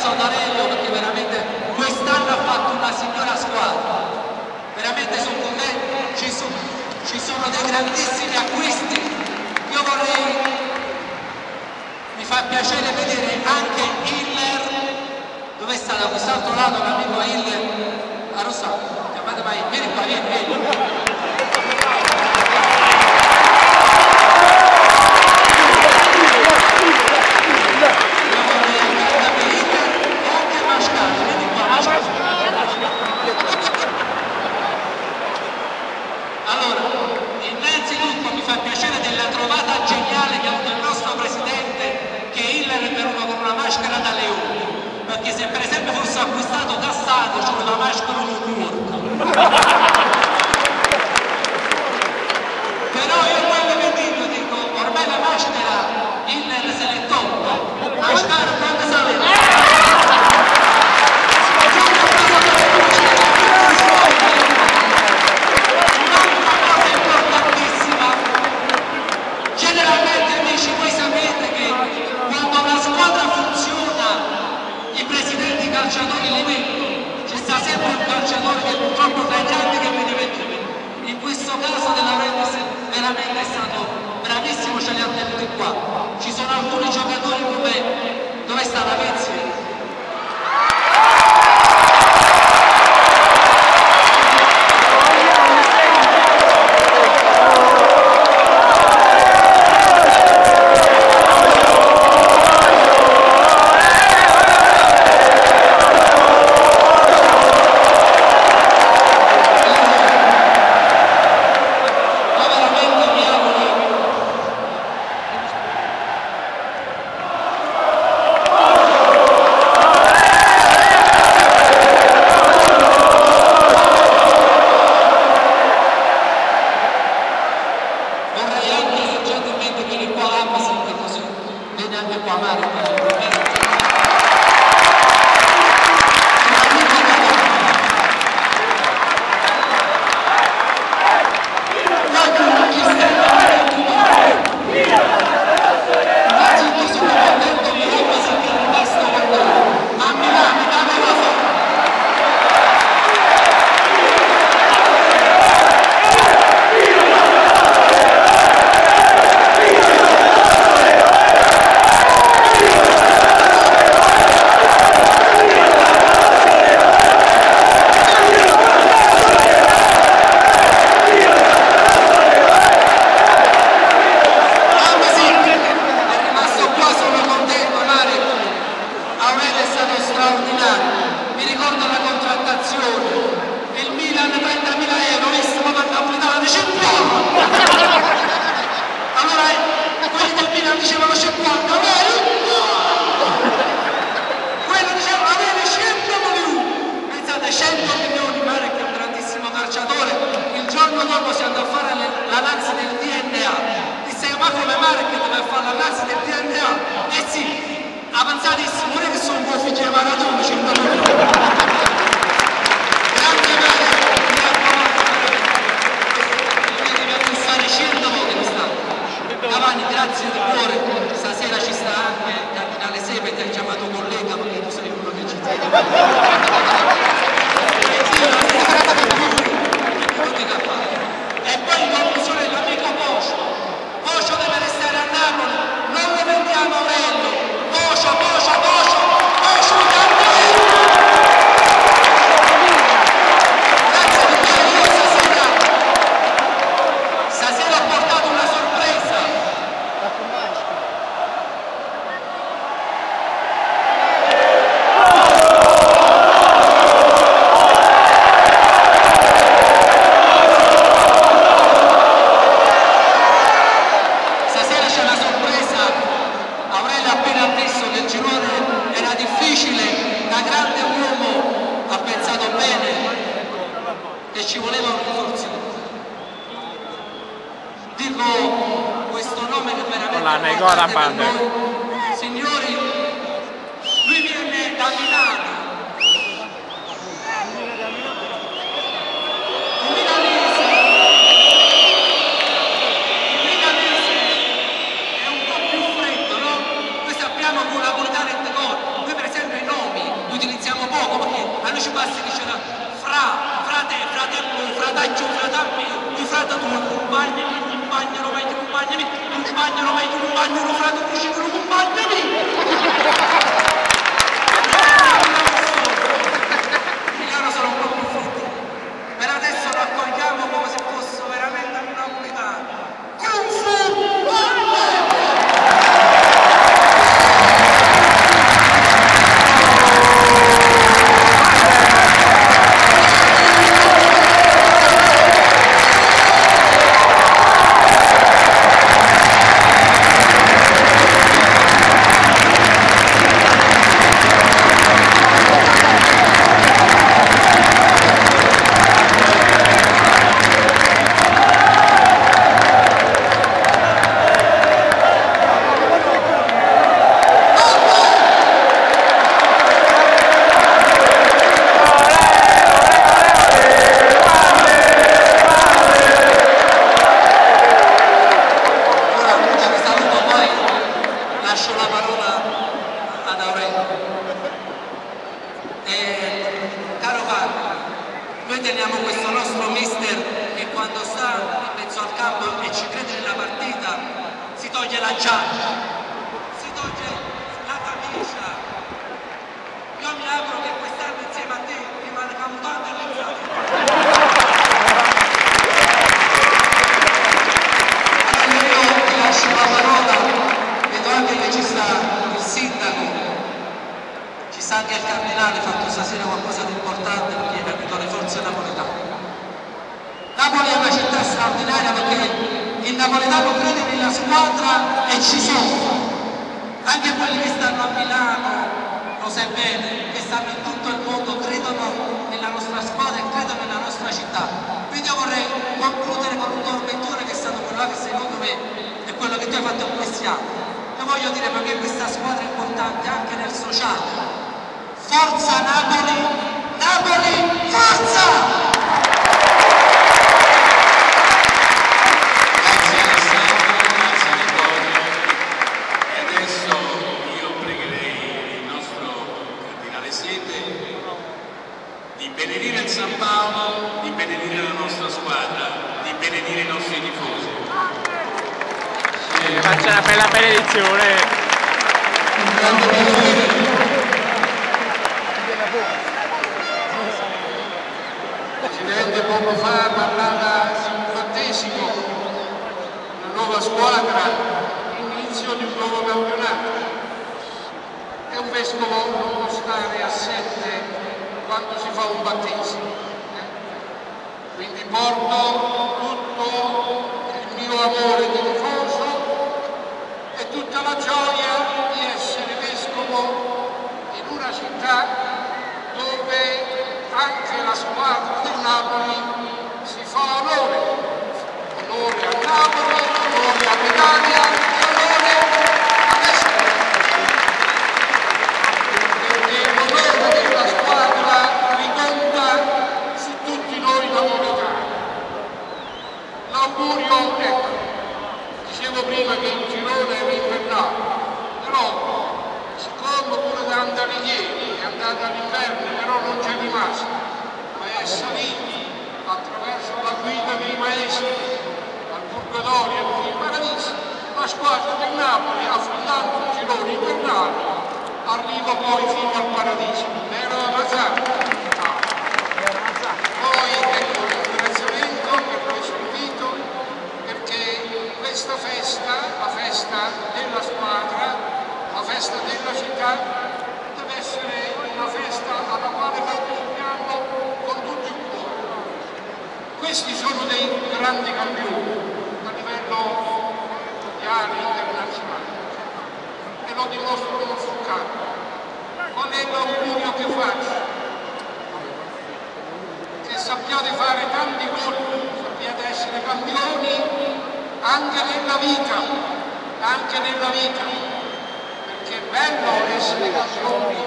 Sotarello, perché veramente quest'anno ha fatto una signora squadra, veramente sono contento, ci sono dei grandissimi acquisti. Io vorrei, mi fa piacere vedere anche Hiller, dove sta da quest'altro lato l'amico Hiller, a Rosario, chiamate mai, vieni qua, vieni. Allora, innanzitutto mi fa piacere della trovata geniale che ha avuto il nostro presidente, che Hiller è venuto con una maschera da leone, perché se per esempio fosse acquistato da Stato ci vuole la maschera di un morto. Però io quello che dico, ormai la maschera Hiller se l'è tolta, la maschera quando sale. Generalmente amici, voi sapete che quando una squadra funziona i presidenti calciatori li mettono, ci sta sempre un calciatore che purtroppo tra i grandi che mi diventa. In questo caso della Rennes veramente è stato bravissimo, ce li ha tenuti qua. Ci sono alcuni giocatori come dove sta la Vezzi? Avanzatissimo, non è che sono un po' figli di Maradona, 100 milioni. Grazie per stare 100 volte quest'anno. Cavani, grazie di cuore, stasera ci sta anche il cardinale Sepe, ti ha chiamato collega perché tu sei uno che ci e poi in conclusione l'amico Pocio deve restare a Napoli, non lo vendiamo Aurelio. Stasera ho portato una sorpresa. Stasera c'è una sorpresa. Aurelio ha appena ammesso che il girone era difficile, da grande uomo ha pensato bene che ci voleva un rinforzo. Dico questo nome che veramente signori, lui viene da Milano. Il milanese è un po' più freddo, no? Noi sappiamo con la Vulgare e Tecor, noi per esempio i nomi poco, perché a noi ci basta che c'era frate, fratello, frataccio, fratammi, di frate tu, compagni, compagnero, meglio compagnami, compagnero, meglio compagnero, frate, vicino, compagnami! Loro sono un po' più fritti. Per adesso lo accogliamo come se fosse veramente una unità. Kung Fu Panda! Noi teniamo questo nostro mister che quando sta in mezzo al campo e ci crede nella partita si toglie la giacca, si toglie la camicia. Io mi auguro che quest'anno insieme a te rimangano tante risate. Io ti lascio la parola, vedo anche che ci sta il sindaco, ci sta anche il cardinale, fatto stasera qualcosa di importante perché ha capito le forze napoletane. Napoli è una città straordinaria perché il napoletano crede nella squadra e ci sono. Anche quelli che stanno a Milano, lo sai bene, che stanno in tutto il mondo, credono nella nostra squadra e credono nella nostra città. Quindi io vorrei concludere con un tormentone che è stato quello che secondo me è quello che tu hai fatto in questi anni. Io voglio dire perché questa squadra è importante anche nel sociale. Forza Napoli! Napoli, forza! Grazie Alessandro, grazie Antonio. E adesso io pregherei il nostro cardinale Siete di benedire il San Paolo, di benedire la nostra squadra, di benedire i nostri tifosi. Faccia una bella benedizione. Presidente, poco fa parlava di un battesimo, una nuova squadra, l'inizio di un nuovo campionato. E un vescovo non può stare assente quando si fa un battesimo. Quindi porto tutto il mio amore di tifoso e tutta la gioia di essere vescovo in una città dove anche la squadra del Napoli si fa onore. Onore a Napoli, onore all'Italia e onore all'estero. Perché l'onore della squadra riconta su tutti noi napoletani. L'augurio, ecco, dicevo prima che il girone era invernato, però siccome pure da andare ieri è andata all'inverno, però non c'è rimasto, ma è salito attraverso la guida dei maestri al Purgatorio e poi il Paradiso, la squadra del Napoli, affrontando il girone invernale, arriva poi fino al Paradiso. Vero Mazzarri? Poi ecco un ringraziamento per questo invito, perché questa festa, la festa della squadra, la festa della città, deve essere una festa alla quale partecipiamo con tutto il cuore. Questi sono dei grandi campioni a livello mondiale, internazionale, e lo dimostrano sul campo. Qual è l'augurio che faccio? Che sappiate fare tanti gol, sappiate essere campioni anche nella vita, perché è bello essere campioni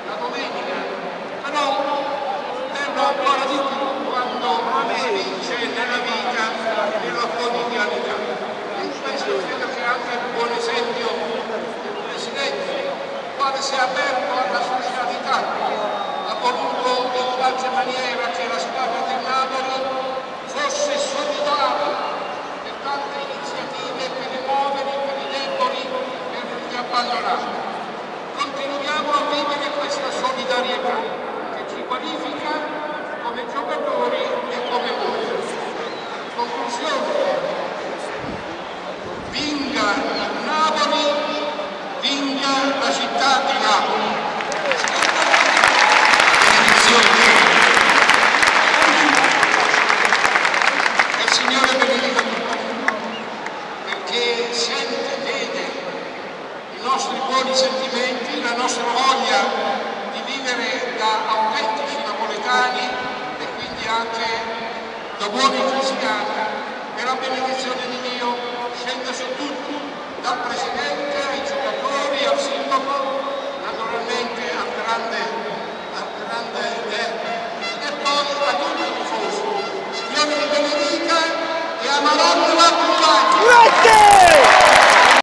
la domenica, però bello ancora di più quando si vince nella vita, nella quotidianità. E questo credo che anche un buon esempio del Presidente, quale si è aperto alla socialità, qualche maniera che la squadra del Napoli fosse solidale per tante iniziative per i poveri, per i deboli, per gli abbandonati. Continuiamo a vivere questa solidarietà che ci qualifica come giocatori e come uomini. Conclusione: vinca il Napoli, vinca la città di Napoli. E il Signore benedica tutti, perché sente, vede i nostri buoni sentimenti, la nostra voglia di vivere da autentici napoletani e quindi anche da buoni cristiani, e la benedizione di Dio scende su tutti, dal Presidente